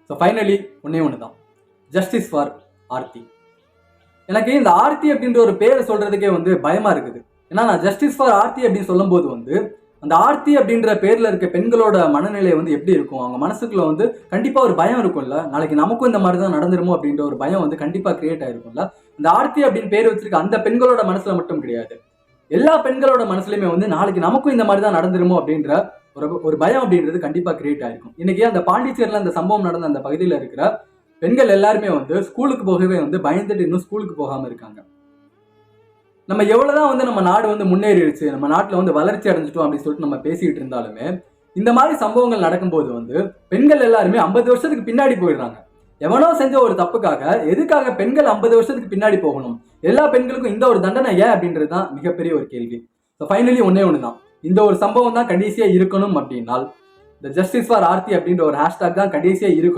So finally ஒன்று தான், justice for Aarthi. எனக்கு இந்த ஆர்த்தி அப்படின்ற ஒரு பேரை சொல்றதுக்கே பயமா இருக்குது. ஏன்னா நான் ஜஸ்டிஸ் ஃபார் ஆர்த்தி அப்படின்னு சொல்லும் போது அந்த ஆர்த்தி அப்படின்ற பேர்ல இருக்க பெண்களோட மனநிலை எப்படி இருக்கும், அவங்க மனசுக்குள்ள கண்டிப்பா ஒரு பயம் இருக்கும்ல, நாளைக்கு நமக்கும் இந்த மாதிரி தான் நடந்துருமோ அப்படின்ற ஒரு பயம் கண்டிப்பா கிரியேட் ஆயிருக்கும்ல. இந்த ஆர்த்தி அப்படின்னு பேர் வச்சிருக்க அந்த பெண்களோட மனசுல மட்டும் கிடையாது, எல்லா பெண்களோட மனசுலயுமே நாளைக்கு நமக்கும் இந்த மாதிரி தான் நடந்துருமோ அப்படின்ற ஒரு பயம் அப்படின்றது கண்டிப்பா கிரியேட் ஆயிருக்கும். இன்னைக்கு அந்த பாண்டிச்சேரியில அந்த சம்பவம் நடந்த அந்த பகுதியில் இருக்கிற பெண்கள் எல்லாருமே ஸ்கூலுக்கு போகவே பயந்துட்டு இன்னும் ஸ்கூலுக்கு போகாம இருக்காங்க. நம்ம எவ்வளவுதான் நம்ம நாடு முன்னேறிடுச்சு, நம்ம நாட்டுல வளர்ச்சி அடைஞ்சிட்டோம் அப்படின்னு சொல்லிட்டு நம்ம பேசிட்டு இருந்தாலுமே இந்த மாதிரி சம்பவங்கள் நடக்கும்போது பெண்கள் எல்லாருமே 50 வருஷத்துக்கு பின்னாடி போயிடுறாங்க. எவனோ செஞ்ச ஒரு தப்புக்காக எதுக்காக பெண்கள் 50 வருஷத்துக்கு பின்னாடி போகணும்? எல்லா பெண்களுக்கும் இந்த ஒரு தண்டனை ஏன் அப்படின்றது தான் மிகப்பெரிய ஒரு கேள்வி. ஃபைனலி ஒண்ணு தான், இந்த ஒரு சம்பவம் தான் கடைசியா இருக்கணும் அப்படின்னால் இந்த ஜஸ்டிஸ் ஃபார் ஆர்த்தி அப்படின்ற ஒரு ஹேஷ்டாக் தான் கடைசியா இருக்கணும்.